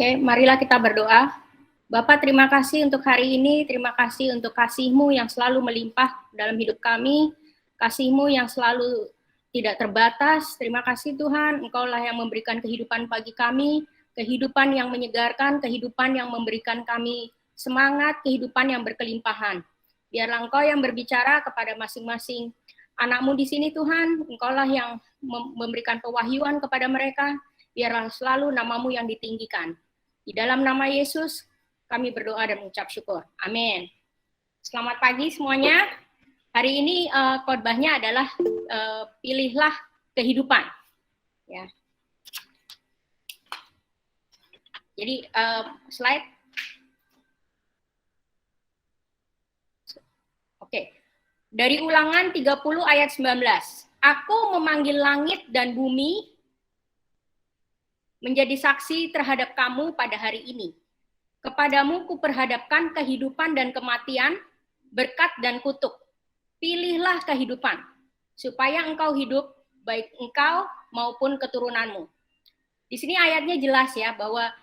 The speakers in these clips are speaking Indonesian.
Oke, marilah kita berdoa. Bapa, terima kasih untuk hari ini, terima kasih untuk kasih-Mu yang selalu melimpah dalam hidup kami, kasih-Mu yang selalu tidak terbatas. Terima kasih Tuhan, Engkau-lah yang memberikan kehidupan bagi kami, kehidupan yang menyegarkan, kehidupan yang memberikan kami semangat, kehidupan yang berkelimpahan. Biarlah Engkau yang berbicara kepada masing-masing anak-Mu di sini Tuhan, Engkau-lah yang memberikan pewahyuan kepada mereka, biarlah selalu nama-Mu yang ditinggikan. Di dalam nama Yesus, kami berdoa dan mengucap syukur. Amin. Selamat pagi semuanya. Hari ini khotbahnya adalah pilihlah kehidupan. Ya. Jadi slide. Oke. Dari Ulangan 30 ayat 19. Aku memanggil langit dan bumi menjadi saksi terhadap kamu pada hari ini. Kepadamu kuperhadapkan kehidupan dan kematian, berkat dan kutuk. Pilihlah kehidupan, supaya engkau hidup, baik engkau maupun keturunanmu. Di sini ayatnya jelas ya, bahwa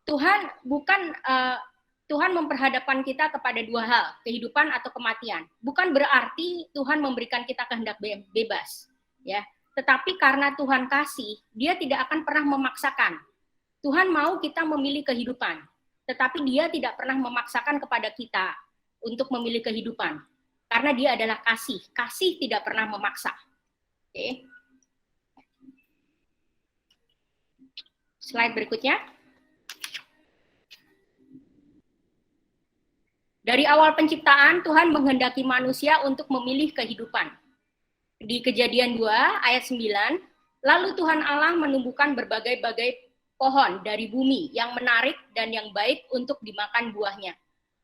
Tuhan memperhadapkan kita kepada dua hal, kehidupan atau kematian. Bukan berarti Tuhan memberikan kita kehendak bebas, ya. Tetapi karena Tuhan kasih, Dia tidak akan pernah memaksakan. Tuhan mau kita memilih kehidupan, tetapi Dia tidak pernah memaksakan kepada kita untuk memilih kehidupan. Karena Dia adalah kasih. Kasih tidak pernah memaksa. Oke. Slide berikutnya. Dari awal penciptaan, Tuhan menghendaki manusia untuk memilih kehidupan. Di Kejadian 2 ayat 9, lalu Tuhan Allah menumbuhkan berbagai-bagai pohon dari bumi yang menarik dan yang baik untuk dimakan buahnya,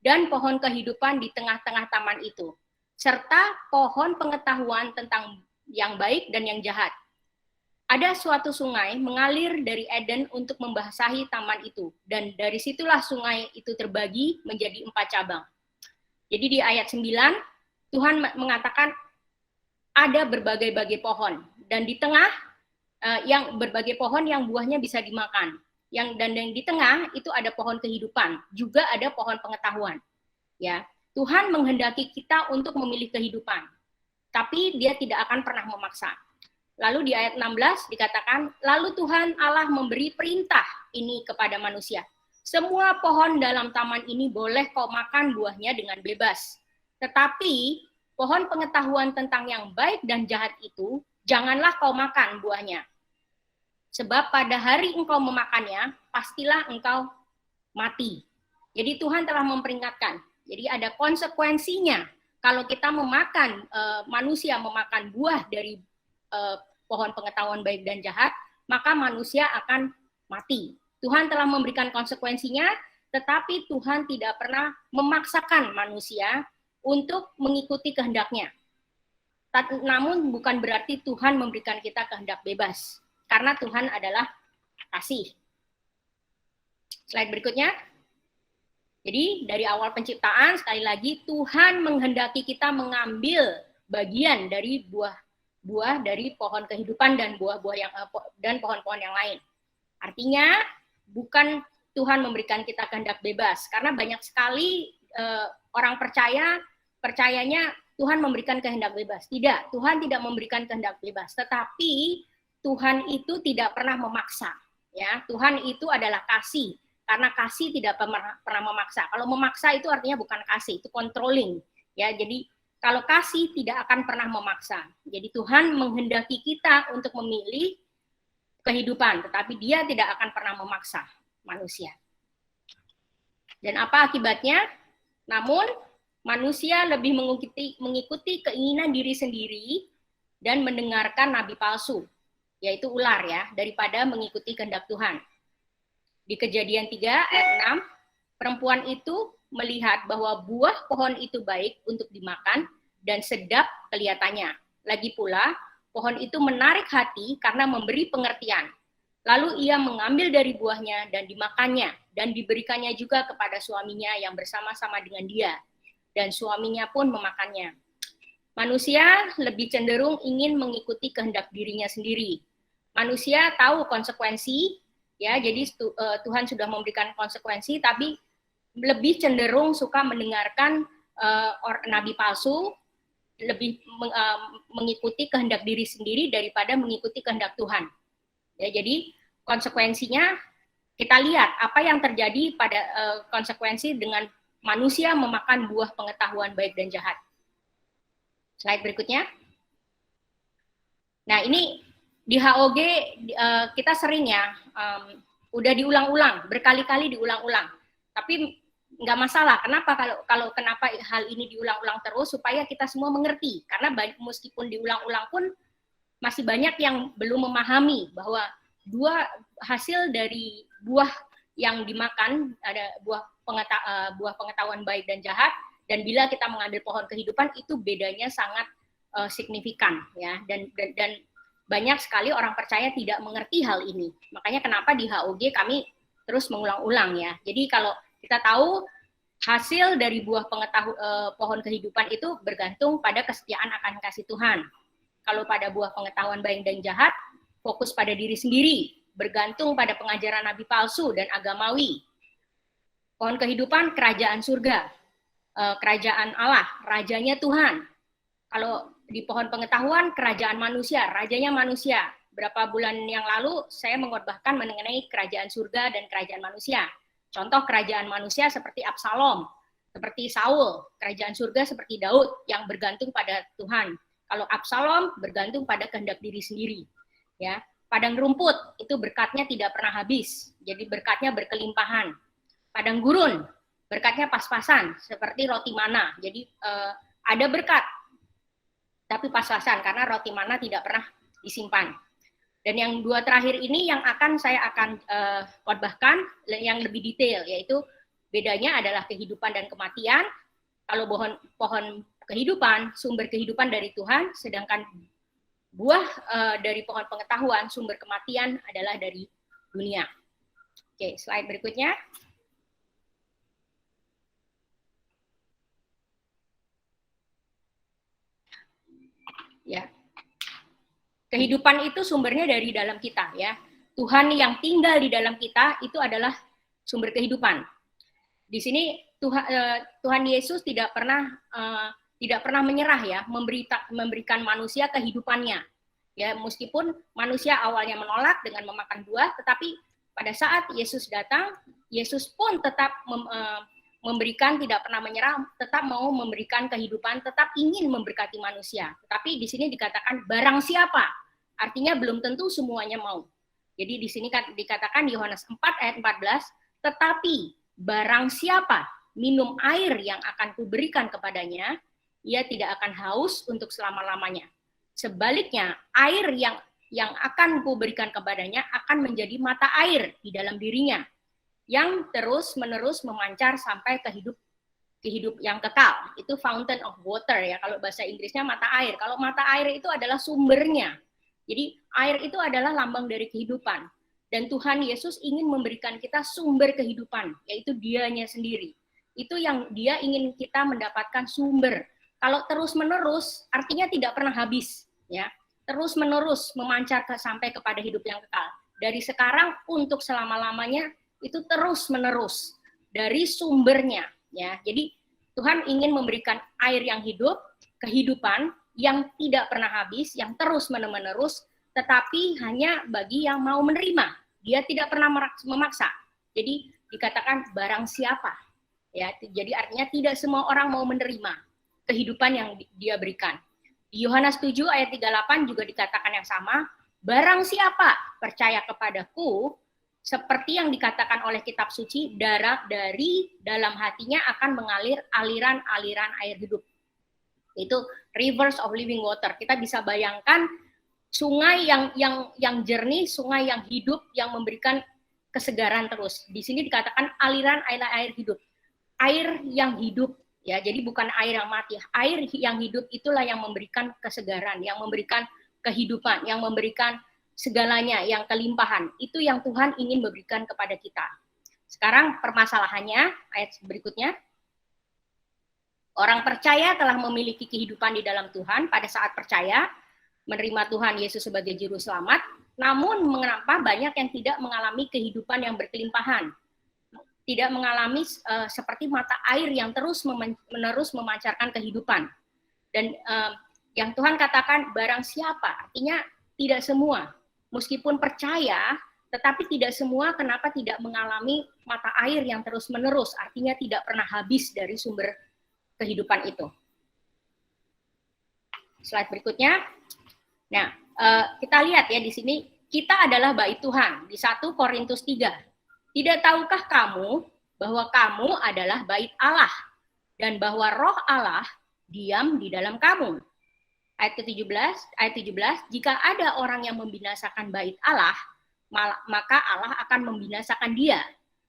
dan pohon kehidupan di tengah-tengah taman itu, serta pohon pengetahuan tentang yang baik dan yang jahat. Ada suatu sungai mengalir dari Eden untuk membasahi taman itu, dan dari situlah sungai itu terbagi menjadi 4 cabang. Jadi di ayat 9, Tuhan mengatakan ada berbagai-bagai pohon, dan di tengah yang berbagai pohon yang buahnya bisa dimakan. Dan yang di tengah itu ada pohon kehidupan, juga ada pohon pengetahuan. Ya, Tuhan menghendaki kita untuk memilih kehidupan, tapi Dia tidak akan pernah memaksa. Lalu di ayat 16 dikatakan, lalu Tuhan Allah memberi perintah ini kepada manusia. Semua pohon dalam taman ini boleh kau makan buahnya dengan bebas. Tetapi pohon pengetahuan tentang yang baik dan jahat itu, janganlah kau makan buahnya. Sebab pada hari engkau memakannya, pastilah engkau mati. Jadi Tuhan telah memperingatkan. Jadi ada konsekuensinya. Kalau kita manusia memakan buah dari pohon pengetahuan baik dan jahat, maka manusia akan mati. Tuhan telah memberikan konsekuensinya, tetapi Tuhan tidak pernah memaksakan manusia untuk mengikuti kehendaknya. Namun bukan berarti Tuhan memberikan kita kehendak bebas, karena Tuhan adalah kasih. Slide berikutnya. Jadi dari awal penciptaan, sekali lagi Tuhan menghendaki kita mengambil bagian dari buah dari pohon kehidupan dan dan pohon-pohon yang lain. Artinya bukan Tuhan memberikan kita kehendak bebas, karena banyak sekali orang percayanya Tuhan memberikan kehendak bebas. Tidak, Tuhan tidak memberikan kehendak bebas, tetapi Tuhan itu tidak pernah memaksa. Ya, Tuhan itu adalah kasih, karena kasih tidak pernah memaksa. Kalau memaksa itu artinya bukan kasih, itu controlling. Ya, jadi kalau kasih tidak akan pernah memaksa. Jadi Tuhan menghendaki kita untuk memilih kehidupan, tetapi Dia tidak akan pernah memaksa manusia. Dan apa akibatnya? Namun manusia lebih mengikuti keinginan diri sendiri dan mendengarkan nabi palsu, yaitu ular ya, daripada mengikuti kehendak Tuhan. Di Kejadian 3 ayat 6, perempuan itu melihat bahwa buah pohon itu baik untuk dimakan dan sedap kelihatannya. Lagi pula, pohon itu menarik hati karena memberi pengertian. Lalu ia mengambil dari buahnya dan dimakannya, dan diberikannya juga kepada suaminya yang bersama-sama dengan dia. Dan suaminya pun memakannya. Manusia lebih cenderung ingin mengikuti kehendak dirinya sendiri. Manusia tahu konsekuensi Ya, jadi Tuhan sudah memberikan konsekuensi, tapi lebih cenderung suka mendengarkan nabi palsu, lebih mengikuti kehendak diri sendiri daripada mengikuti kehendak Tuhan. Ya, jadi konsekuensinya kita lihat apa yang terjadi pada konsekuensi dengan manusia memakan buah pengetahuan baik dan jahat. Slide berikutnya. Nah, ini di HOG kita sering ya, udah diulang-ulang, berkali-kali diulang-ulang. Tapi nggak masalah. Kenapa kenapa hal ini diulang-ulang terus, supaya kita semua mengerti. Karena meskipun diulang-ulang pun masih banyak yang belum memahami bahwa hasil dari buah yang dimakan, ada buah pengetahuan baik dan jahat, dan bila kita mengambil pohon kehidupan itu bedanya sangat signifikan, ya, dan banyak sekali orang percaya tidak mengerti hal ini. Makanya kenapa di HOG kami terus mengulang-ulang, ya. Jadi kalau kita tahu hasil dari buah pohon kehidupan itu bergantung pada kesetiaan akan kasih Tuhan. Kalau pada buah pengetahuan baik dan jahat, fokus pada diri sendiri, bergantung pada pengajaran nabi palsu dan agamawi. Pohon kehidupan, kerajaan surga, kerajaan Allah, rajanya Tuhan. Kalau di pohon pengetahuan, kerajaan manusia, rajanya manusia. Berapa bulan yang lalu saya mengkhotbahkan mengenai kerajaan surga dan kerajaan manusia. Contoh kerajaan manusia seperti Absalom, seperti Saul, kerajaan surga seperti Daud yang bergantung pada Tuhan. Kalau Absalom bergantung pada kehendak diri sendiri. Ya, padang rumput itu berkatnya tidak pernah habis, jadi berkatnya berkelimpahan. Padang gurun berkatnya pas-pasan, seperti roti mana. Jadi ada berkat, tapi pas-pasan karena roti mana tidak pernah disimpan. Dan yang dua terakhir ini yang saya akan khotbahkan yang lebih detail, yaitu bedanya adalah kehidupan dan kematian. Kalau pohon kehidupan, sumber kehidupan dari Tuhan, sedangkan buah dari pohon pengetahuan, sumber kematian adalah dari dunia. Oke, slide berikutnya. Ya. Kehidupan itu sumbernya dari dalam kita, ya. Tuhan yang tinggal di dalam kita itu adalah sumber kehidupan. Di sini Tuhan Yesus tidak pernah menyerah, ya, memberikan manusia kehidupannya. Ya, meskipun manusia awalnya menolak dengan memakan buah, tetapi pada saat Yesus datang, Yesus pun tetap memberikan, tidak pernah menyerah, tetap mau memberikan kehidupan, tetap ingin memberkati manusia. Tetapi di sini dikatakan barang siapa, artinya belum tentu semuanya mau. Jadi di sini dikatakan Yohanes 4 ayat 14, tetapi barang siapa minum air yang akan kuberikan kepadanya, ia tidak akan haus untuk selama-lamanya. Sebaliknya, air yang akan kuberikan kepadanya akan menjadi mata air di dalam dirinya, yang terus-menerus memancar sampai ke hidup yang kekal. Itu fountain of water, ya, kalau bahasa Inggrisnya mata air. Kalau mata air itu adalah sumbernya. Jadi air itu adalah lambang dari kehidupan. Dan Tuhan Yesus ingin memberikan kita sumber kehidupan, yaitu Dianya sendiri. Itu yang Dia ingin kita mendapatkan sumber. Kalau terus-menerus, artinya tidak pernah habis, ya. Terus-menerus memancar sampai kepada hidup yang kekal. Dari sekarang untuk selama-lamanya, itu terus-menerus dari sumbernya, ya. Jadi Tuhan ingin memberikan air yang hidup, kehidupan yang tidak pernah habis, yang terus-menerus, tetapi hanya bagi yang mau menerima. Dia tidak pernah memaksa. Jadi dikatakan barang siapa, ya. Jadi artinya tidak semua orang mau menerima kehidupan yang Dia berikan. Di Yohanes 7 ayat 38 juga dikatakan yang sama, barang siapa percaya kepadaku, seperti yang dikatakan oleh kitab suci, dari dalam hatinya akan mengalir aliran-aliran air hidup. Itu rivers of living water. Kita bisa bayangkan sungai yang jernih, sungai yang hidup, yang memberikan kesegaran terus. Di sini dikatakan aliran air hidup. Air yang hidup, ya. Jadi bukan air yang mati. Air yang hidup itulah yang memberikan kesegaran, yang memberikan kehidupan, yang memberikan segalanya, yang kelimpahan. Itu yang Tuhan ingin memberikan kepada kita. Sekarang permasalahannya, ayat berikutnya. Orang percaya telah memiliki kehidupan di dalam Tuhan pada saat percaya, menerima Tuhan Yesus sebagai juru selamat. Namun mengapa banyak yang tidak mengalami kehidupan yang berkelimpahan, tidak mengalami seperti mata air yang terus-menerus memancarkan kehidupan. Dan yang Tuhan katakan barang siapa, artinya tidak semua, meskipun percaya, tetapi tidak semua. Kenapa tidak mengalami mata air yang terus-menerus, artinya tidak pernah habis dari sumber kehidupan itu. Slide berikutnya. Nah, kita lihat ya di sini, kita adalah bait Tuhan di 1 Korintus 3. Tidak tahukah kamu bahwa kamu adalah bait Allah dan bahwa Roh Allah diam di dalam kamu? Ayat 17, jika ada orang yang membinasakan bait Allah, maka Allah akan membinasakan dia,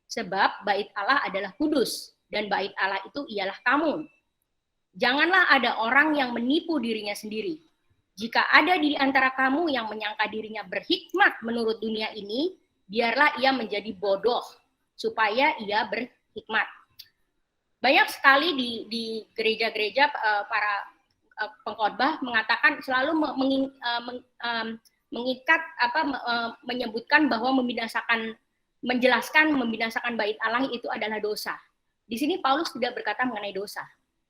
sebab bait Allah adalah kudus dan bait Allah itu ialah kamu. Janganlah ada orang yang menipu dirinya sendiri. Jika ada di antara kamu yang menyangka dirinya berhikmat menurut dunia ini, biarlah ia menjadi bodoh, supaya ia berhikmat. Banyak sekali di gereja-gereja para pengkhotbah mengatakan selalu mengikat menyebutkan bahwa menjelaskan membinasakan bait Allah itu adalah dosa. Di sini Paulus tidak berkata mengenai dosa.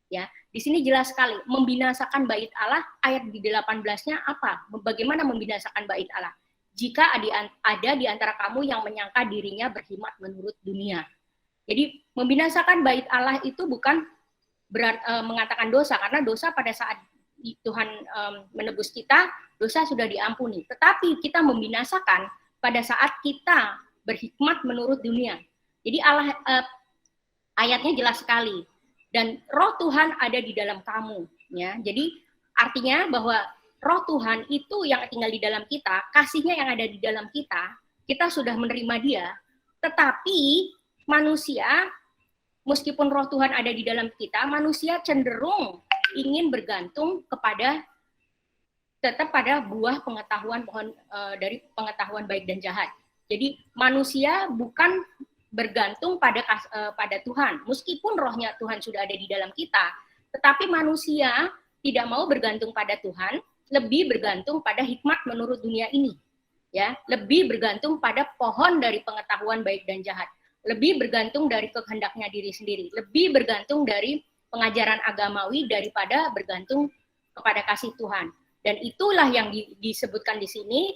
Ya, di sini jelas sekali membinasakan bait Allah. Ayat di 18-nya apa? Bagaimana membinasakan bait Allah? Jika ada di antara kamu yang menyangka dirinya berhikmat menurut dunia. Jadi membinasakan bait Allah itu bukan mengatakan dosa, karena dosa pada saat Tuhan menebus kita, dosa sudah diampuni. Tetapi kita membinasakan pada saat kita berhikmat menurut dunia. Jadi Allah ayatnya jelas sekali. Dan Roh Tuhan ada di dalam kamu, ya. Jadi artinya bahwa Roh Tuhan itu yang tinggal di dalam kita, kasihnya yang ada di dalam kita sudah menerima Dia. Tetapi manusia, meskipun Roh Tuhan ada di dalam kita, manusia cenderung ingin bergantung tetap pada buah pengetahuan dari pengetahuan baik dan jahat. Jadi manusia bukan bergantung pada Tuhan, meskipun rohnya Tuhan sudah ada di dalam kita, tetapi manusia tidak mau bergantung pada Tuhan, lebih bergantung pada hikmat menurut dunia ini, ya, lebih bergantung pada pohon dari pengetahuan baik dan jahat, lebih bergantung dari kehendaknya diri sendiri, lebih bergantung dari pengajaran agamawi daripada bergantung kepada kasih Tuhan. Dan itulah yang disebutkan di sini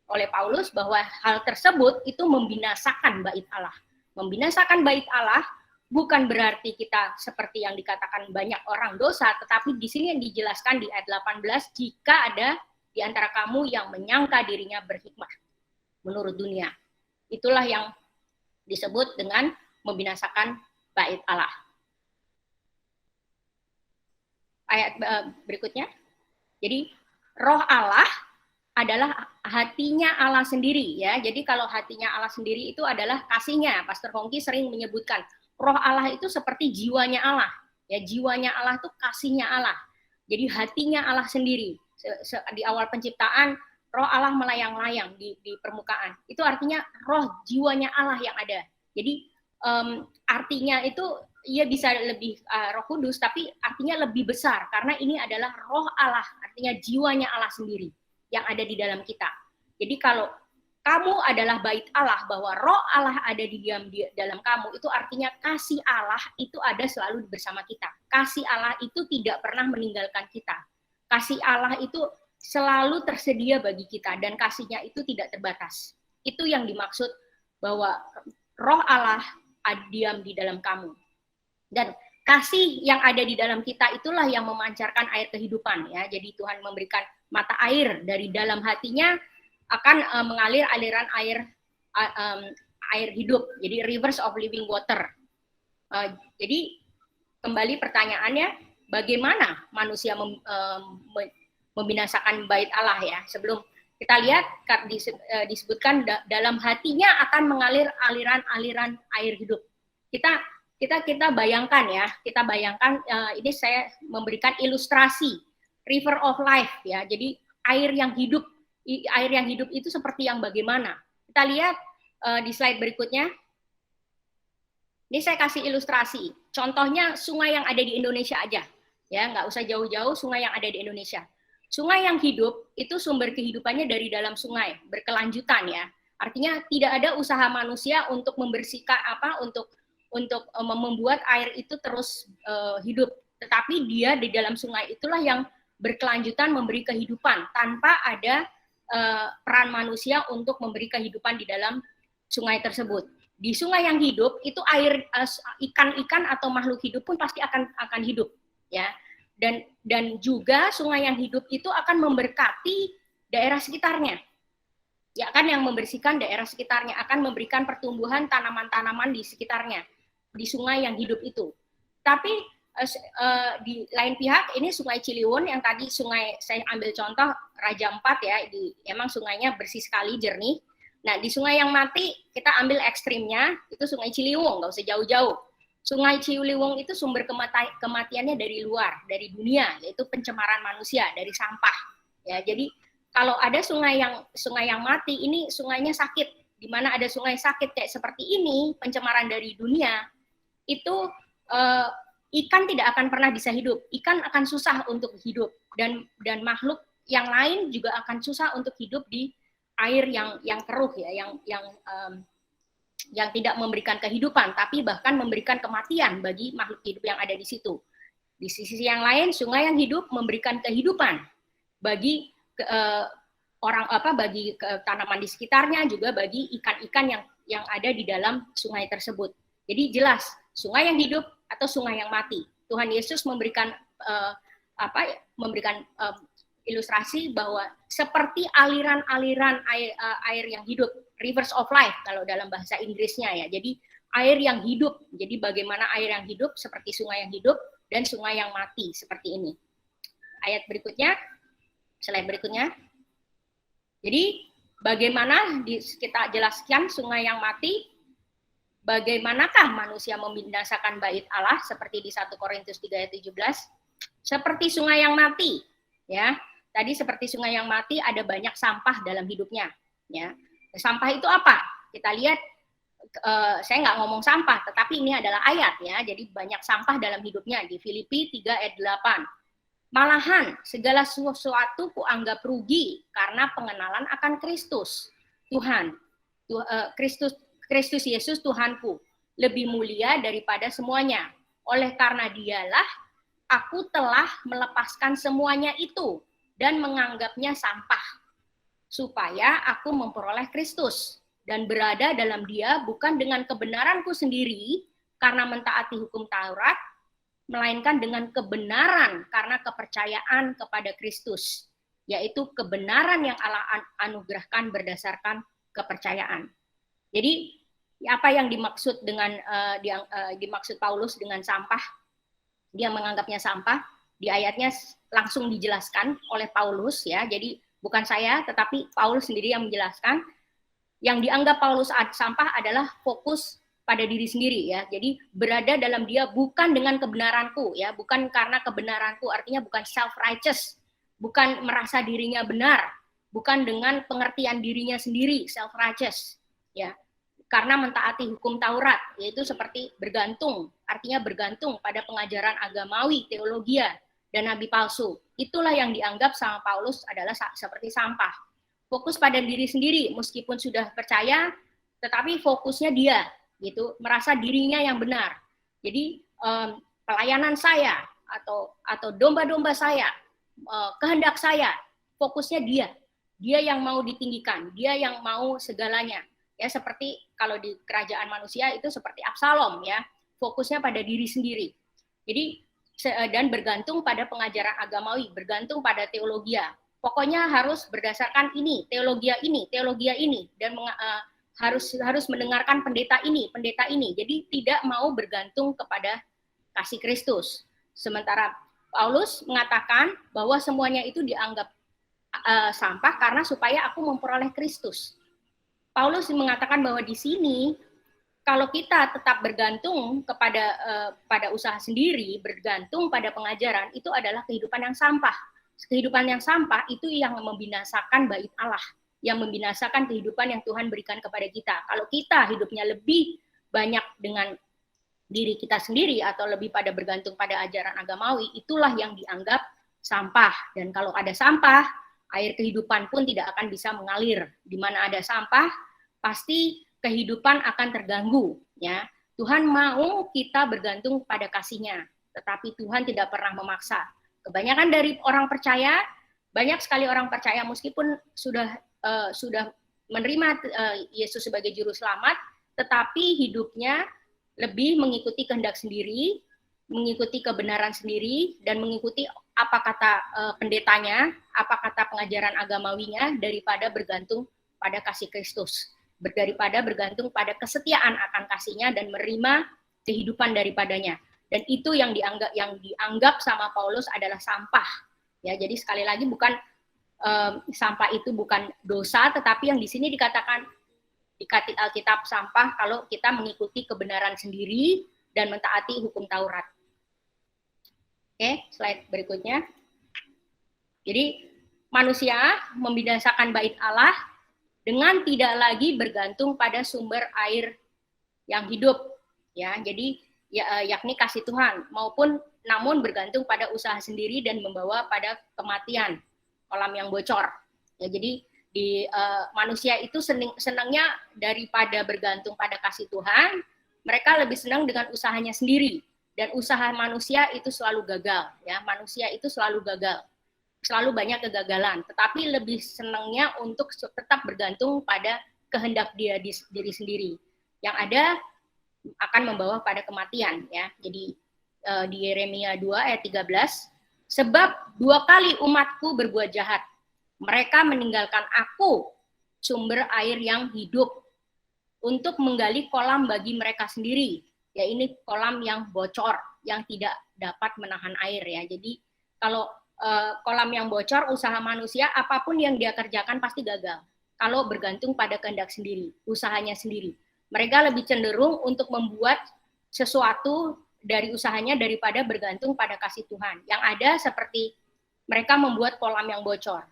oleh Paulus, bahwa hal tersebut itu membinasakan bait Allah. Membinasakan bait Allah bukan berarti kita seperti yang dikatakan banyak orang dosa, tetapi di sini yang dijelaskan di ayat 18, jika ada di antara kamu yang menyangka dirinya berhikmat menurut dunia. Itulah yang disebut dengan membinasakan bait Allah. Ayat berikutnya. Jadi Roh Allah adalah hatinya Allah sendiri, ya. Jadi kalau hatinya Allah sendiri itu adalah kasihnya. Pastor Hongki sering menyebutkan Roh Allah itu seperti jiwanya Allah, ya. Jiwanya Allah itu kasihnya Allah. Jadi hatinya Allah sendiri. Di awal penciptaan Roh Allah melayang-layang di permukaan. Itu artinya roh jiwanya Allah yang ada. Jadi artinya itu ia bisa lebih Roh Kudus, tapi artinya lebih besar karena ini adalah Roh Allah, artinya jiwanya Allah sendiri yang ada di dalam kita. Jadi kalau kamu adalah bait Allah, bahwa Roh Allah ada di dalam kamu, itu artinya kasih Allah itu ada selalu bersama kita. Kasih Allah itu tidak pernah meninggalkan kita. Kasih Allah itu selalu tersedia bagi kita dan kasihnya itu tidak terbatas. Itu yang dimaksud bahwa Roh Allah diam di dalam kamu. Dan kasih yang ada di dalam kita itulah yang memancarkan air kehidupan, ya. Jadi Tuhan memberikan mata air dari dalam hatinya akan mengalir aliran air hidup. Jadi rivers of living water. Jadi kembali pertanyaannya, bagaimana manusia membinasakan bait Allah, ya? Sebelum kita lihat disebutkan dalam hatinya akan mengalir aliran-aliran air hidup. Kita bayangkan, ya, ini saya memberikan ilustrasi river of life, ya. Jadi air yang hidup itu seperti yang bagaimana? Kita lihat di slide berikutnya. Ini saya kasih ilustrasi. Contohnya sungai yang ada di Indonesia aja, ya, nggak usah jauh-jauh, sungai yang ada di Indonesia. Sungai yang hidup itu sumber kehidupannya dari dalam sungai, berkelanjutan ya. Artinya tidak ada usaha manusia untuk membersihkan untuk membuat air itu terus hidup, tetapi dia di dalam sungai itulah yang berkelanjutan memberi kehidupan tanpa ada peran manusia untuk memberi kehidupan di dalam sungai tersebut. Di sungai yang hidup itu air ikan-ikan atau makhluk hidup pun pasti akan hidup ya. Dan juga sungai yang hidup itu akan memberkati daerah sekitarnya. Ya kan, yang membersihkan daerah sekitarnya, akan memberikan pertumbuhan tanaman-tanaman di sekitarnya di sungai yang hidup itu. Tapi di lain pihak ini Sungai Ciliwung yang tadi sungai saya ambil contoh Raja Ampat ya, emang sungainya bersih sekali, jernih. Nah, di sungai yang mati kita ambil ekstrimnya, itu Sungai Ciliwung, nggak usah jauh-jauh. Sungai Ciliwung itu sumber kematiannya dari luar, dari dunia, yaitu pencemaran manusia, dari sampah. Ya, jadi kalau ada sungai yang mati, ini sungainya sakit. Di mana ada sungai sakit kayak seperti ini, pencemaran dari dunia, itu ikan tidak akan pernah bisa hidup. Ikan akan susah untuk hidup, dan makhluk yang lain juga akan susah untuk hidup di air yang keruh ya, yang tidak memberikan kehidupan, tapi bahkan memberikan kematian bagi makhluk hidup yang ada di situ. Di sisi yang lain, sungai yang hidup memberikan kehidupan bagi bagi tanaman di sekitarnya, juga bagi ikan-ikan yang ada di dalam sungai tersebut. Jadi jelas, sungai yang hidup atau sungai yang mati. Tuhan Yesus memberikan ilustrasi bahwa seperti aliran-aliran air yang hidup, rivers of life kalau dalam bahasa Inggrisnya ya. Jadi air yang hidup. Jadi bagaimana air yang hidup seperti sungai yang hidup dan sungai yang mati seperti ini. Ayat berikutnya, slide berikutnya. Jadi bagaimana kita jelaskan sungai yang mati, bagaimanakah manusia membinasakan bait Allah seperti di 1 Korintus 3 ayat 17, seperti sungai yang mati ya. Tadi seperti sungai yang mati, ada banyak sampah dalam hidupnya. Ya, sampah itu apa? Kita lihat, saya nggak ngomong sampah, tetapi ini adalah ayat ya. Jadi banyak sampah dalam hidupnya di Filipi 3 ayat 8. Malahan segala sesuatu kuanggap rugi karena pengenalan akan Kristus Tuhan. Kristus Yesus Tuhanku lebih mulia daripada semuanya. Oleh karena dialah aku telah melepaskan semuanya itu dan menganggapnya sampah, supaya aku memperoleh Kristus dan berada dalam Dia bukan dengan kebenaranku sendiri karena mentaati hukum Taurat, melainkan dengan kebenaran karena kepercayaan kepada Kristus, yaitu kebenaran yang Allah anugerahkan berdasarkan kepercayaan. Jadi apa yang dimaksud dengan dimaksud Paulus dengan sampah? Dia menganggapnya sampah. Di ayatnya langsung dijelaskan oleh Paulus ya. Jadi bukan saya, tetapi Paulus sendiri yang menjelaskan. Yang dianggap Paulus sampah adalah fokus pada diri sendiri ya. Jadi berada dalam Dia bukan dengan kebenaranku ya, bukan karena kebenaranku, artinya bukan self righteous, bukan merasa dirinya benar, bukan dengan pengertian dirinya sendiri self righteous ya. Karena mentaati hukum Taurat, yaitu seperti bergantung, artinya bergantung pada pengajaran agamawi, teologia, dan nabi palsu. Itulah yang dianggap sama Paulus adalah seperti sampah. Fokus pada diri sendiri, meskipun sudah percaya, tetapi fokusnya dia, gitu, merasa dirinya yang benar. Jadi pelayanan saya atau domba-domba saya, kehendak saya, fokusnya dia yang mau ditinggikan, dia yang mau segalanya. Ya, seperti kalau di kerajaan manusia itu seperti Absalom ya, fokusnya pada diri sendiri. Jadi dan bergantung pada pengajaran agamawi, bergantung pada teologia. Pokoknya harus berdasarkan ini, teologia ini, dan harus mendengarkan pendeta ini. Jadi tidak mau bergantung kepada kasih Kristus. Sementara Paulus mengatakan bahwa semuanya itu dianggap sampah karena supaya aku memperoleh Kristus. Paulus mengatakan bahwa di sini kalau kita tetap bergantung pada usaha sendiri, bergantung pada pengajaran, itu adalah kehidupan yang sampah. Kehidupan yang sampah itu yang membinasakan bait Allah, yang membinasakan kehidupan yang Tuhan berikan kepada kita. Kalau kita hidupnya lebih banyak dengan diri kita sendiri atau lebih pada bergantung pada ajaran agamawi, itulah yang dianggap sampah. Dan kalau ada sampah, air kehidupan pun tidak akan bisa mengalir. Di mana ada sampah, pasti kehidupan akan terganggu. Ya, Tuhan mau kita bergantung pada kasih-Nya, tetapi Tuhan tidak pernah memaksa. Kebanyakan dari orang percaya, banyak sekali orang percaya meskipun sudah menerima Yesus sebagai juru selamat, tetapi hidupnya lebih mengikuti kehendak sendiri, mengikuti kebenaran sendiri, dan mengikuti apa kata pendetanya, apa kata pengajaran agamawinya, daripada bergantung pada kasih Kristus, daripada bergantung pada kesetiaan akan kasih-Nya dan menerima kehidupan daripadanya. Dan itu yang dianggap sama Paulus adalah sampah. Ya, jadi sekali lagi bukan sampah itu bukan dosa, tetapi yang di sini dikatakan di Alkitab sampah kalau kita mengikuti kebenaran sendiri dan mentaati hukum Taurat. Oke, slide berikutnya. Jadi manusia membinasakan bait Allah dengan tidak lagi bergantung pada sumber air yang hidup, ya. Jadi yakni kasih Tuhan, namun bergantung pada usaha sendiri dan membawa pada kematian, kolam yang bocor. Ya, jadi manusia itu senangnya daripada bergantung pada kasih Tuhan, mereka lebih senang dengan usahanya sendiri, dan usaha manusia itu selalu gagal, ya. Manusia itu selalu gagal, selalu banyak kegagalan, tetapi lebih senangnya untuk tetap bergantung pada kehendak diri sendiri, yang ada akan membawa pada kematian, ya. Jadi di Yeremia 2 ayat 13, sebab 2 kali umatku berbuat jahat, mereka meninggalkan aku, sumber air yang hidup, untuk menggali kolam bagi mereka sendiri. Ya, ini kolam yang bocor, yang tidak dapat menahan air, ya. Jadi kalau kolam yang bocor, usaha manusia, apapun yang dia kerjakan pasti gagal. Kalau bergantung pada kehendak sendiri, usahanya sendiri. Mereka lebih cenderung untuk membuat sesuatu dari usahanya daripada bergantung pada kasih Tuhan. Yang ada seperti mereka membuat kolam yang bocor,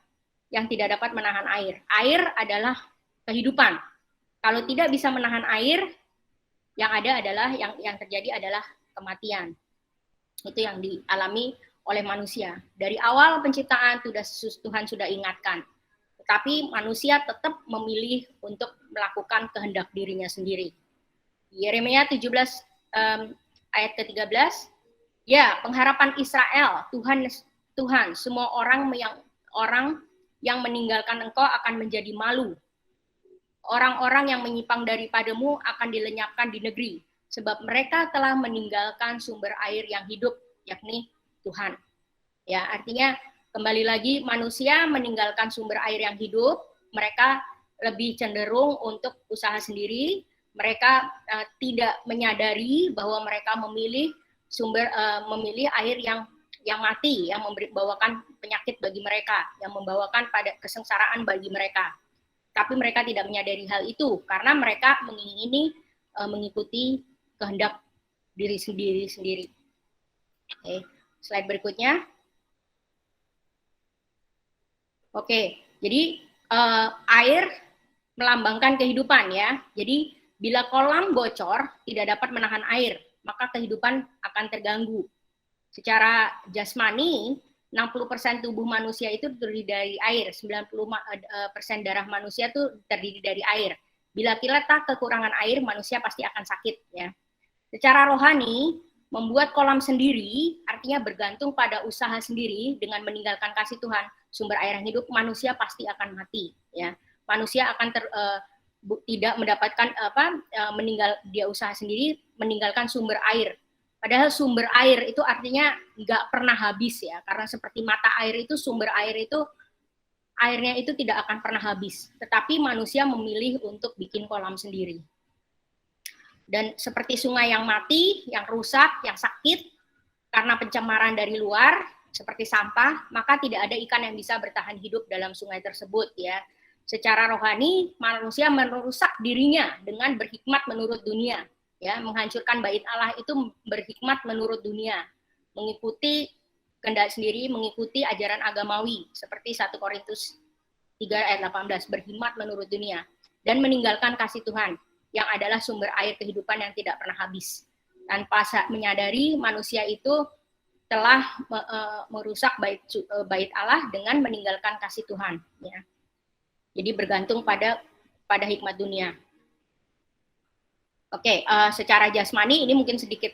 yang tidak dapat menahan air. Air adalah kehidupan. Kalau tidak bisa menahan air, yang ada adalah yang terjadi adalah kematian. Itu yang dialami oleh manusia. Dari awal penciptaan Tuhan sudah ingatkan. Tetapi manusia tetap memilih untuk melakukan kehendak dirinya sendiri. Yeremia 17 ayat ke-13, ya, pengharapan Israel, Tuhan, semua orang yang meninggalkan engkau akan menjadi malu. Orang-orang yang menyimpang daripadamu akan dilenyapkan di negeri, sebab mereka telah meninggalkan sumber air yang hidup, yakni Tuhan. Ya, artinya kembali lagi manusia meninggalkan sumber air yang hidup, mereka lebih cenderung untuk usaha sendiri, mereka tidak menyadari bahwa mereka memilih air yang mati, yang membawakan penyakit bagi mereka, yang membawakan pada kesengsaraan bagi mereka. Tapi mereka tidak menyadari hal itu karena mereka mengingini mengikuti kehendak diri sendiri. Oke, slide berikutnya. Oke, jadi air melambangkan kehidupan, ya. Jadi bila kolam bocor tidak dapat menahan air, maka kehidupan akan terganggu. Secara jasmani, 60% tubuh manusia itu terdiri dari air, 90% darah manusia itu terdiri dari air. Bila kita kekurangan air, manusia pasti akan sakit, ya. Secara rohani, membuat kolam sendiri artinya bergantung pada usaha sendiri dengan meninggalkan kasih Tuhan, sumber air yang hidup, manusia pasti akan mati, ya. Manusia akan tidak mendapatkan dia usaha sendiri meninggalkan sumber air. Padahal sumber air itu artinya nggak pernah habis, ya, karena seperti mata air itu, sumber air itu airnya itu tidak akan pernah habis. Tetapi manusia memilih untuk bikin kolam sendiri. Dan seperti sungai yang mati, yang rusak, yang sakit karena pencemaran dari luar, seperti sampah, maka tidak ada ikan yang bisa bertahan hidup dalam sungai tersebut, ya. Secara rohani, manusia merusak dirinya dengan berhikmat menurut dunia. Ya, menghancurkan bait Allah itu berhikmat menurut dunia, mengikuti kehendak sendiri, mengikuti ajaran agamawi seperti 1 Korintus 3 ayat 18, berhikmat menurut dunia, dan meninggalkan kasih Tuhan yang adalah sumber air kehidupan yang tidak pernah habis. Tanpa menyadari, manusia itu telah merusak bait Allah dengan meninggalkan kasih Tuhan. Ya. Jadi bergantung pada hikmat dunia. Oke, secara jasmani ini mungkin sedikit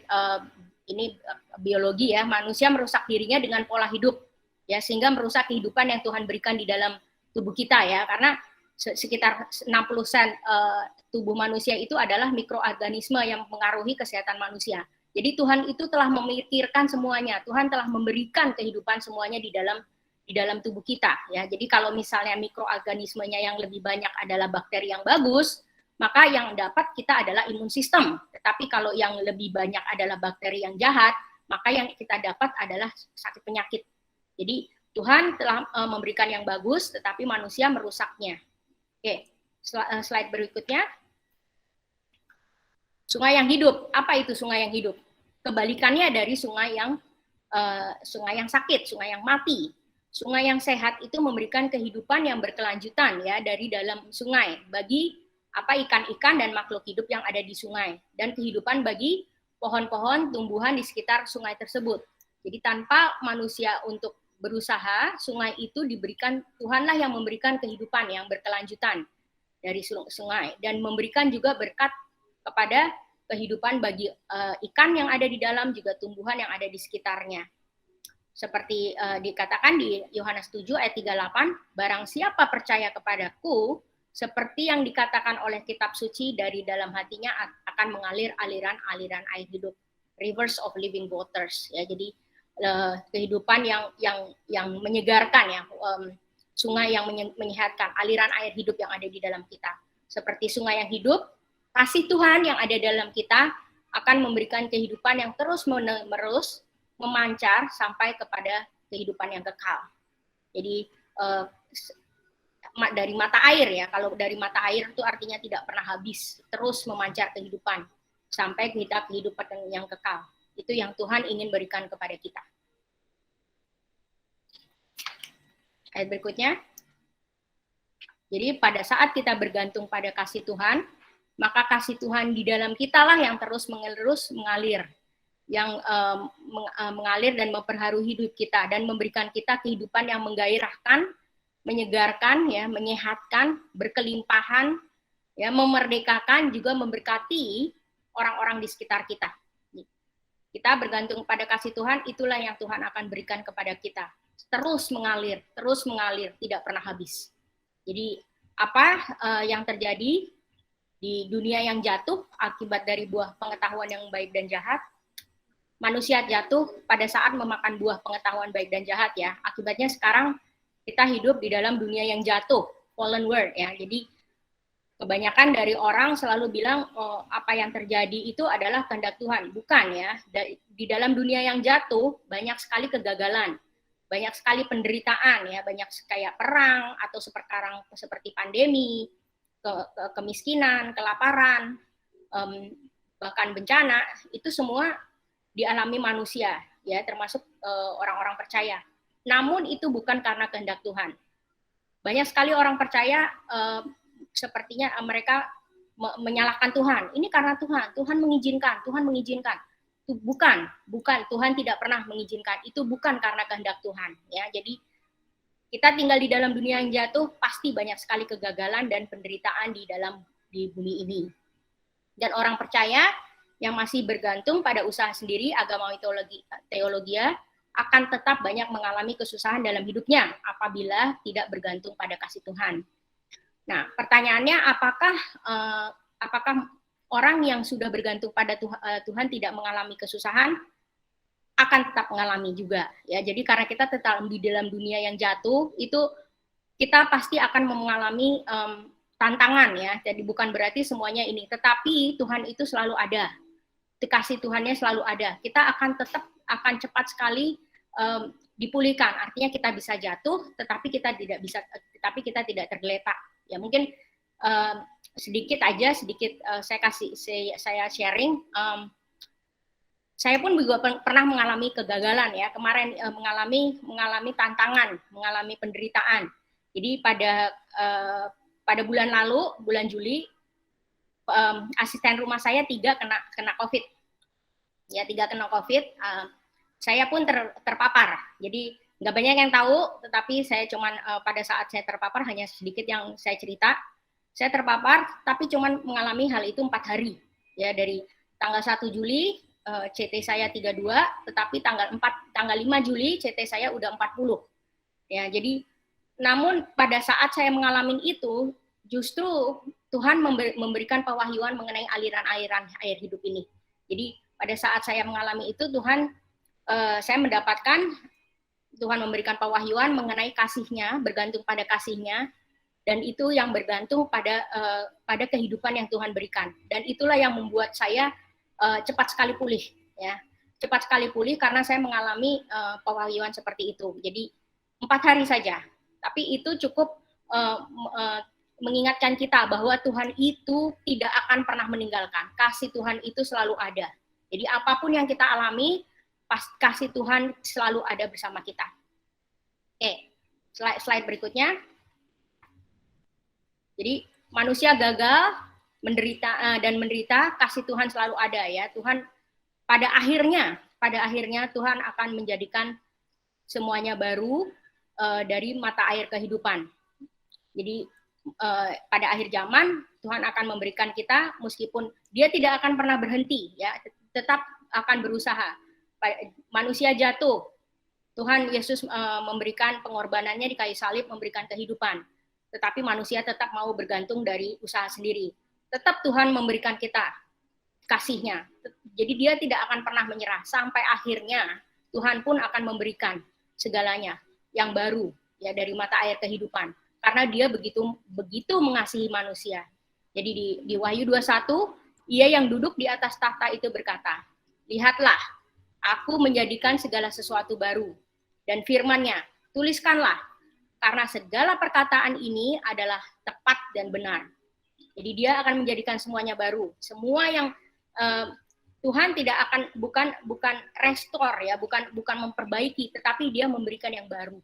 ini biologi ya. Manusia merusak dirinya dengan pola hidup, ya, sehingga merusak kehidupan yang Tuhan berikan di dalam tubuh kita ya. Karena sekitar 60% tubuh manusia itu adalah mikroorganisme yang mengaruhi kesehatan manusia. Jadi Tuhan itu telah memikirkan semuanya. Tuhan telah memberikan kehidupan semuanya di dalam tubuh kita ya. Jadi kalau misalnya mikroorganismenya yang lebih banyak adalah bakteri yang bagus, maka yang dapat kita adalah imun sistem. Tetapi kalau yang lebih banyak adalah bakteri yang jahat, maka yang kita dapat adalah sakit penyakit. Jadi Tuhan telah memberikan yang bagus, tetapi manusia merusaknya. Oke, slide berikutnya. Sungai yang hidup, apa itu sungai yang hidup? Kebalikannya dari sungai yang sakit, sungai yang mati. Sungai yang sehat itu memberikan kehidupan yang berkelanjutan ya dari dalam sungai bagi ikan-ikan dan makhluk hidup yang ada di sungai, dan kehidupan bagi pohon-pohon tumbuhan di sekitar sungai tersebut. Jadi tanpa manusia untuk berusaha, sungai itu diberikan, Tuhanlah yang memberikan kehidupan yang berkelanjutan dari sungai dan memberikan juga berkat kepada kehidupan bagi ikan yang ada di dalam, juga tumbuhan yang ada di sekitarnya. Seperti dikatakan di Yohanes 7 ayat 38, barang siapa percaya kepadaku, seperti yang dikatakan oleh kitab suci, dari dalam hatinya akan mengalir aliran-aliran air hidup, rivers of living waters ya. Jadi kehidupan yang menyegarkan ya, sungai yang menyehatkan, aliran air hidup yang ada di dalam kita. Seperti sungai yang hidup, kasih Tuhan yang ada dalam kita akan memberikan kehidupan yang terus-menerus memancar sampai kepada kehidupan yang kekal. Jadi dari mata air ya, kalau dari mata air itu artinya tidak pernah habis, terus memancar kehidupan sampai kita kehidupan yang kekal. Itu yang Tuhan ingin berikan kepada kita. Ayat berikutnya. Jadi pada saat kita bergantung pada kasih Tuhan, maka kasih Tuhan di dalam kita lah yang terus mengalir, yang mengalir dan memperbarui hidup kita dan memberikan kita kehidupan yang menggairahkan, menyegarkan, ya, menyehatkan, berkelimpahan, ya, memerdekakan, juga memberkati orang-orang di sekitar kita. Kita bergantung pada kasih Tuhan, itulah yang Tuhan akan berikan kepada kita. Terus mengalir, tidak pernah habis. Jadi apa yang terjadi di dunia yang jatuh akibat dari buah pengetahuan yang baik dan jahat? Manusia jatuh pada saat memakan buah pengetahuan baik dan jahat ya. Akibatnya sekarang kita hidup di dalam dunia yang jatuh, fallen world ya. Jadi kebanyakan dari orang selalu bilang apa yang terjadi itu adalah kehendak Tuhan. Bukan ya. Di dalam dunia yang jatuh banyak sekali kegagalan, banyak sekali penderitaan ya, banyak kayak perang atau seperti pandemi, kemiskinan, kelaparan, bahkan bencana, itu semua dialami manusia ya, termasuk orang-orang percaya. Namun itu bukan karena kehendak Tuhan. Banyak sekali orang percaya sepertinya mereka menyalahkan Tuhan. Ini karena Tuhan mengizinkan. Bukan, Tuhan tidak pernah mengizinkan. Itu bukan karena kehendak Tuhan ya. Jadi kita tinggal di dalam dunia yang jatuh, pasti banyak sekali kegagalan dan penderitaan di bumi ini. Dan orang percaya yang masih bergantung pada usaha sendiri, agama teologia, akan tetap banyak mengalami kesusahan dalam hidupnya apabila tidak bergantung pada kasih Tuhan. Nah, pertanyaannya apakah orang yang sudah bergantung pada Tuhan tidak mengalami kesusahan? Akan tetap mengalami juga ya. Jadi karena kita tetap di dalam dunia yang jatuh, itu kita pasti akan mengalami tantangan ya. Jadi bukan berarti semuanya ini, tetapi Tuhan itu selalu ada. Kasih Tuhannya selalu ada. Kita akan cepat sekali dipulihkan. Artinya kita bisa jatuh, tetapi kita tidak tergeletak. Ya mungkin sedikit saya sharing. Saya pun juga pernah mengalami kegagalan ya. Kemarin mengalami tantangan, mengalami penderitaan. Jadi pada bulan lalu, bulan Juli, asisten rumah saya 3 kena COVID. Ya, 3 kena COVID. saya pun terpapar. Jadi nggak banyak yang tahu, tetapi saya cuman pada saat saya terpapar hanya sedikit yang saya cerita. Saya terpapar, tapi cuman mengalami hal itu 4 hari. Ya, dari tanggal 1 Juli CT saya 32, tetapi tanggal 5 Juli CT saya udah 40. Ya, jadi namun pada saat saya mengalami itu, justru Tuhan memberikan pewahyuan mengenai aliran-aliran air hidup ini. Jadi pada saat saya mengalami itu, saya mendapatkan Tuhan memberikan pewahyuan mengenai kasih-Nya, bergantung pada kasih-Nya, dan itu yang bergantung pada kehidupan yang Tuhan berikan. Dan itulah yang membuat saya cepat sekali pulih, ya, cepat sekali pulih karena saya mengalami pewahyuan seperti itu. Jadi 4 hari saja, tapi itu cukup mengingatkan kita bahwa Tuhan itu tidak akan pernah meninggalkan. Kasih Tuhan itu selalu ada. Jadi apapun yang kita alami, kasih Tuhan selalu ada bersama kita. Oke, slide berikutnya. Jadi manusia gagal, menderita, kasih Tuhan selalu ada, ya. Tuhan pada akhirnya Tuhan akan menjadikan semuanya baru dari mata air kehidupan. Jadi pada akhir zaman Tuhan akan memberikan kita, meskipun Dia tidak akan pernah berhenti, ya, tetap akan berusaha. Manusia jatuh, Tuhan Yesus memberikan pengorbanannya di kayu salib, memberikan kehidupan. Tetapi manusia tetap mau bergantung dari usaha sendiri. Tetap Tuhan memberikan kita kasih-Nya. Jadi Dia tidak akan pernah menyerah. Sampai akhirnya Tuhan pun akan memberikan segalanya yang baru, ya, dari mata air kehidupan. Karena Dia begitu mengasihi manusia. Jadi di Wahyu 21, Ia yang duduk di atas tahta itu berkata, "Lihatlah, Aku menjadikan segala sesuatu baru." Dan firman-Nya, "Tuliskanlah, karena segala perkataan ini adalah tepat dan benar." Jadi Dia akan menjadikan semuanya baru. Semua yang Tuhan tidak akan bukan restore, ya, bukan memperbaiki, tetapi Dia memberikan yang baru.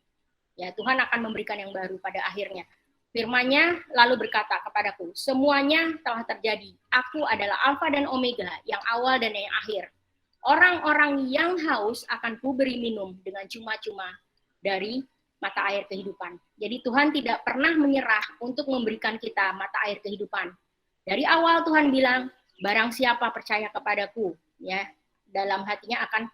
Ya, Tuhan akan memberikan yang baru pada akhirnya. Firman-Nya lalu berkata kepadaku, "Semuanya telah terjadi. Aku adalah Alfa dan Omega, yang awal dan yang akhir. Orang-orang yang haus akan kuberi minum dengan cuma-cuma dari mata air kehidupan." Jadi Tuhan tidak pernah menyerah untuk memberikan kita mata air kehidupan. Dari awal Tuhan bilang, barang siapa percaya kepadaku, ya, dalam hatinya akan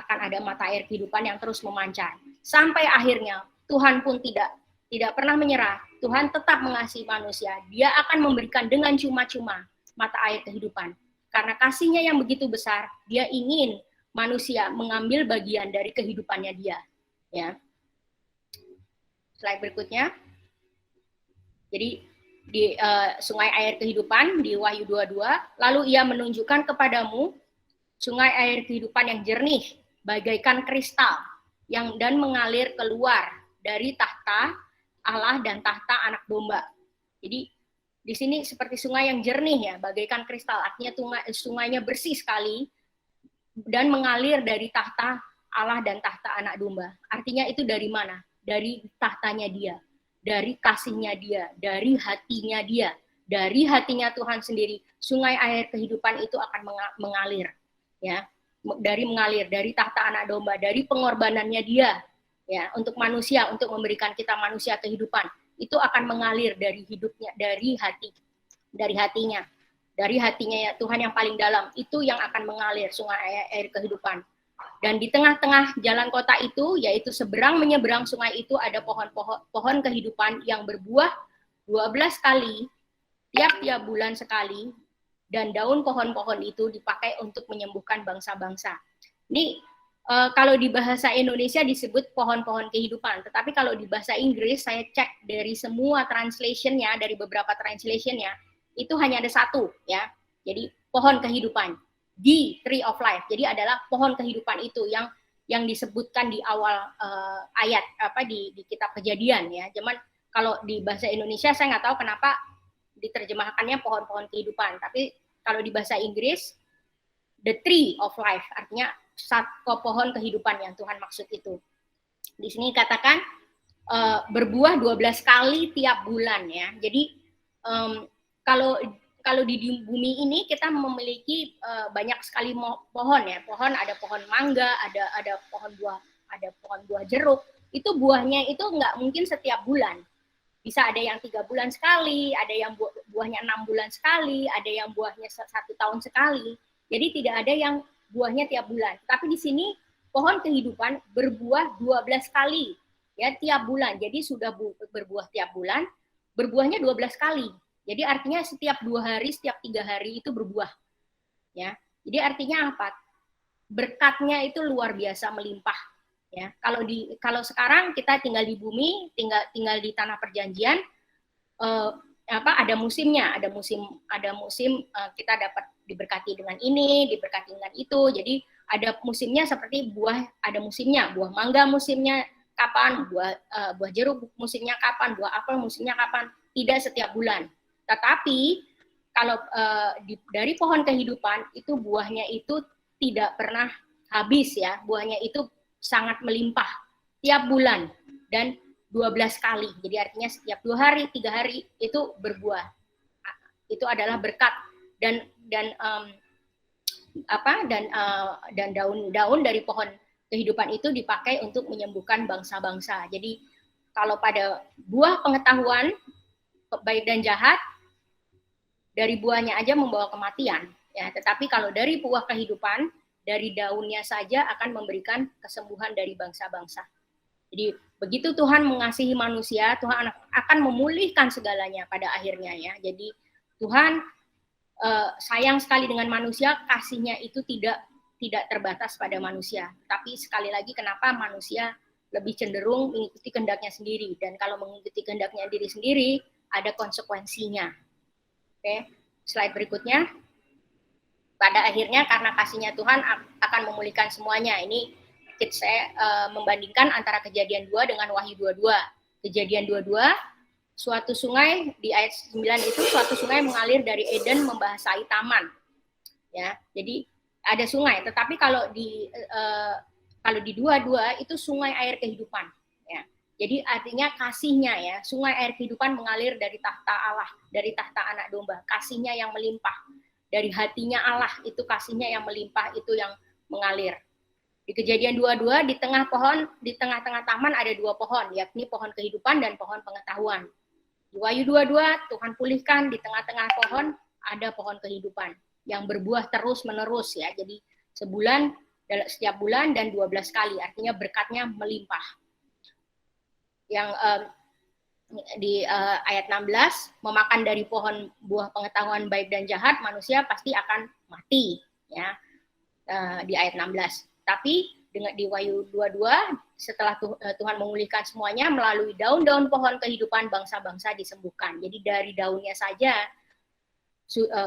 ada mata air kehidupan yang terus memancar. Sampai akhirnya Tuhan pun tidak pernah menyerah. Tuhan tetap mengasihi manusia. Dia akan memberikan dengan cuma-cuma mata air kehidupan. Karena kasih-Nya yang begitu besar, Dia ingin manusia mengambil bagian dari kehidupannya Dia. Ya. Slide berikutnya. Jadi di sungai air kehidupan di Wahyu 22, lalu Ia menunjukkan kepadamu sungai air kehidupan yang jernih, bagaikan kristal, dan mengalir keluar dari tahta Allah dan tahta Anak Domba. Jadi di sini seperti sungai yang jernih, ya, bagaikan kristal, artinya sungainya bersih sekali dan mengalir dari tahta Allah dan tahta Anak Domba. Artinya itu dari mana? Dari tahtanya Dia, dari kasih-Nya Dia, dari hatinya Dia, dari hatinya Tuhan sendiri. Sungai air kehidupan itu akan mengalir, ya, mengalir dari tahta Anak Domba, dari pengorbanannya Dia, ya, untuk manusia, untuk memberikan kita manusia kehidupan. Itu akan mengalir dari hidupnya, dari hatinya, ya, Tuhan yang paling dalam, itu yang akan mengalir sungai air kehidupan. Dan di tengah-tengah jalan kota itu, yaitu seberang menyeberang sungai itu, ada pohon kehidupan yang berbuah 12 kali, tiap-tiap bulan sekali, dan daun pohon-pohon itu dipakai untuk menyembuhkan bangsa-bangsa. Ini kalau di bahasa Indonesia disebut pohon-pohon kehidupan, tetapi kalau di bahasa Inggris saya cek dari semua translation-nya, dari beberapa translation-nya, itu hanya ada satu, ya. Jadi pohon kehidupan, the tree of life. Jadi adalah pohon kehidupan itu yang disebutkan di awal ayat di kitab Kejadian, ya. Cuman kalau di bahasa Indonesia saya nggak tahu kenapa diterjemahkannya pohon-pohon kehidupan, tapi kalau di bahasa Inggris the tree of life, artinya pohon kehidupan yang Tuhan maksud itu. Di sini katakan berbuah 12 kali tiap bulan, ya. Jadi kalau di bumi ini kita memiliki banyak sekali pohon ya. Pohon, ada pohon mangga, ada pohon buah jeruk. Itu buahnya itu nggak mungkin setiap bulan. Bisa ada yang 3 bulan sekali, ada yang buahnya 6 bulan sekali, ada yang buahnya 1 tahun sekali. Jadi tidak ada yang buahnya tiap bulan. Tapi di sini pohon kehidupan berbuah 12 kali ya tiap bulan. Jadi sudah berbuah tiap bulan, berbuahnya 12 kali. Jadi artinya setiap 2 hari, setiap 3 hari itu berbuah. Ya. Jadi artinya apa? Berkatnya itu luar biasa melimpah. Ya. Kalau sekarang kita tinggal di bumi, tinggal di tanah perjanjian, ada musimnya, ada musim kita dapat diberkati dengan ini, diberkati dengan itu. Jadi ada musimnya seperti buah, ada musimnya, buah mangga musimnya kapan, buah jeruk musimnya kapan, buah apel musimnya kapan. Tidak setiap bulan. Tetapi kalau dari pohon kehidupan itu buahnya itu tidak pernah habis ya, buahnya itu sangat melimpah tiap bulan dan 12 kali. Jadi artinya setiap 2 hari, 3 hari itu berbuah. Itu adalah berkat dan daun-daun dari pohon kehidupan itu dipakai untuk menyembuhkan bangsa-bangsa. Jadi kalau pada buah pengetahuan baik dan jahat, dari buahnya aja membawa kematian, ya. Tetapi kalau dari buah kehidupan, dari daunnya saja akan memberikan kesembuhan dari bangsa-bangsa. Jadi begitu Tuhan mengasihi manusia, Tuhan akan memulihkan segalanya pada akhirnya ya. Jadi Tuhan sayang sekali dengan manusia, kasihnya itu tidak terbatas pada manusia. Tapi sekali lagi kenapa manusia lebih cenderung mengikuti kehendaknya sendiri, dan kalau mengikuti kehendaknya diri sendiri ada konsekuensinya. Oke, slide berikutnya. Pada akhirnya karena kasihnya Tuhan akan memulihkan semuanya. Ini saya membandingkan antara Kejadian 2 dengan Wahyu 22. Kejadian 22, suatu sungai di ayat 9 itu suatu sungai mengalir dari Eden membahasai taman. Ya, jadi ada sungai, tetapi kalau di 22 itu sungai air kehidupan. Ya. Jadi artinya kasihnya ya, sungai air kehidupan mengalir dari tahta Allah, dari tahta anak domba, kasihnya yang melimpah. Dari hatinya Allah itu kasihnya yang melimpah, itu yang mengalir. Di Kejadian 22 di tengah-tengah taman ada 2 pohon, yakni pohon kehidupan dan pohon pengetahuan. Di Wahyu 22 Tuhan pulihkan di tengah-tengah pohon ada pohon kehidupan yang berbuah terus-menerus ya. Jadi setiap bulan dan 12 kali, artinya berkatnya melimpah. Yang di ayat 16, memakan dari pohon buah pengetahuan baik dan jahat, manusia pasti akan mati ya. Di ayat 16. Tapi di Wahyu 22 setelah Tuhan memulihkan semuanya, melalui daun-daun pohon kehidupan bangsa-bangsa disembuhkan. Jadi dari daunnya saja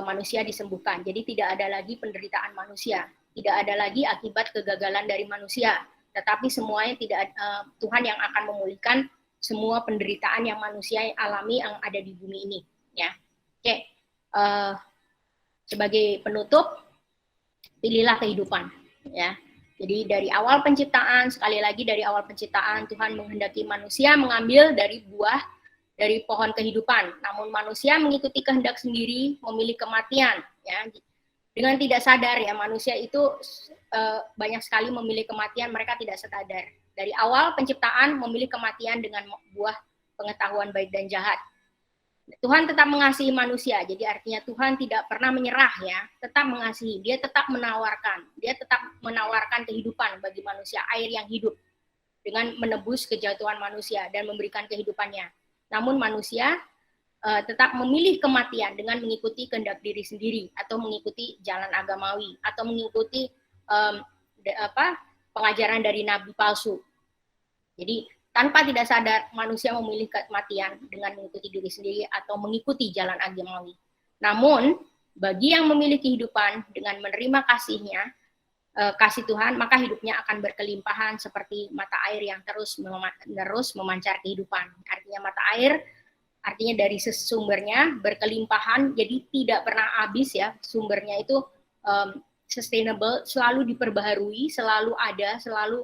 manusia disembuhkan. Jadi tidak ada lagi penderitaan manusia, tidak ada lagi akibat kegagalan dari manusia, tetapi semuanya Tuhan yang akan memulihkan semua penderitaan yang manusia alami yang ada di bumi ini ya. Oke. Sebagai penutup, pilihlah kehidupan ya. Jadi dari awal penciptaan, sekali lagi dari awal penciptaan Tuhan menghendaki manusia mengambil dari buah dari pohon kehidupan. Namun manusia mengikuti kehendak sendiri, memilih kematian ya. Dengan tidak sadar ya, manusia itu banyak sekali memilih kematian, mereka tidak sadar. Dari awal penciptaan memilih kematian dengan buah pengetahuan baik dan jahat. Tuhan tetap mengasihi manusia, jadi artinya Tuhan tidak pernah menyerah ya, tetap mengasihi, dia tetap menawarkan kehidupan bagi manusia, air yang hidup, dengan menebus kejatuhan manusia dan memberikan kehidupannya. Namun manusia tetap memilih kematian dengan mengikuti kehendak diri sendiri, atau mengikuti jalan agamawi, atau mengikuti pengajaran dari nabi palsu. Jadi tanpa tidak sadar manusia memilih kematian dengan mengikuti diri sendiri atau mengikuti jalan agamawi. Namun bagi yang memilih kehidupan dengan menerima kasihnya, kasih Tuhan, maka hidupnya akan berkelimpahan seperti mata air yang terus memancar kehidupan. Artinya mata air, artinya dari sumbernya berkelimpahan, jadi tidak pernah habis ya, sumbernya itu sustainable, selalu diperbaharui, selalu ada, selalu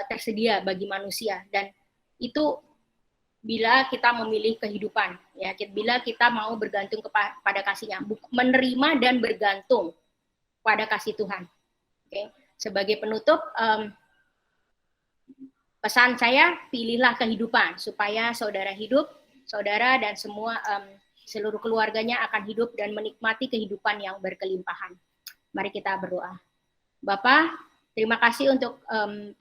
tersedia bagi manusia, dan itu bila kita memilih kehidupan, ya, bila kita mau bergantung kepada kasih-Nya, menerima dan bergantung pada kasih Tuhan. Oke, sebagai penutup, pesan saya, pilihlah kehidupan supaya saudara hidup, saudara dan semua seluruh keluarganya akan hidup dan menikmati kehidupan yang berkelimpahan. Mari kita berdoa. Bapa, terima kasih untuk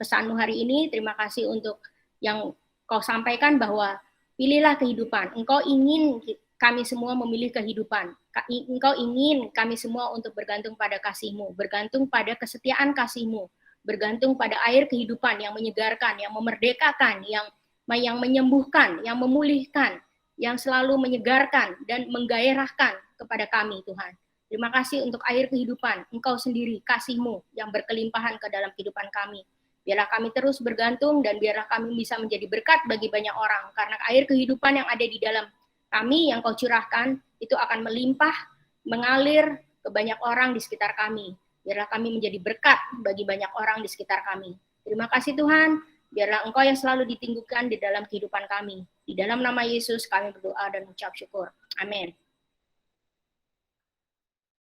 pesanmu hari ini, terima kasih untuk yang kau sampaikan bahwa pilihlah kehidupan. Engkau ingin kami semua memilih kehidupan. Engkau ingin kami semua untuk bergantung pada kasih-Mu, bergantung pada kesetiaan kasih-Mu, bergantung pada air kehidupan yang menyegarkan, yang memerdekakan, yang menyembuhkan, yang memulihkan, yang selalu menyegarkan dan menggairahkan kepada kami, Tuhan. Terima kasih untuk air kehidupan, Engkau sendiri, kasih-Mu yang berkelimpahan ke dalam kehidupan kami. Biarlah kami terus bergantung dan biarlah kami bisa menjadi berkat bagi banyak orang. Karena air kehidupan yang ada di dalam kami yang Kau curahkan, itu akan melimpah, mengalir ke banyak orang di sekitar kami. Biarlah kami menjadi berkat bagi banyak orang di sekitar kami. Terima kasih Tuhan, biarlah Engkau yang selalu ditinggikan di dalam kehidupan kami. Di dalam nama Yesus kami berdoa dan mengucap syukur. Amin.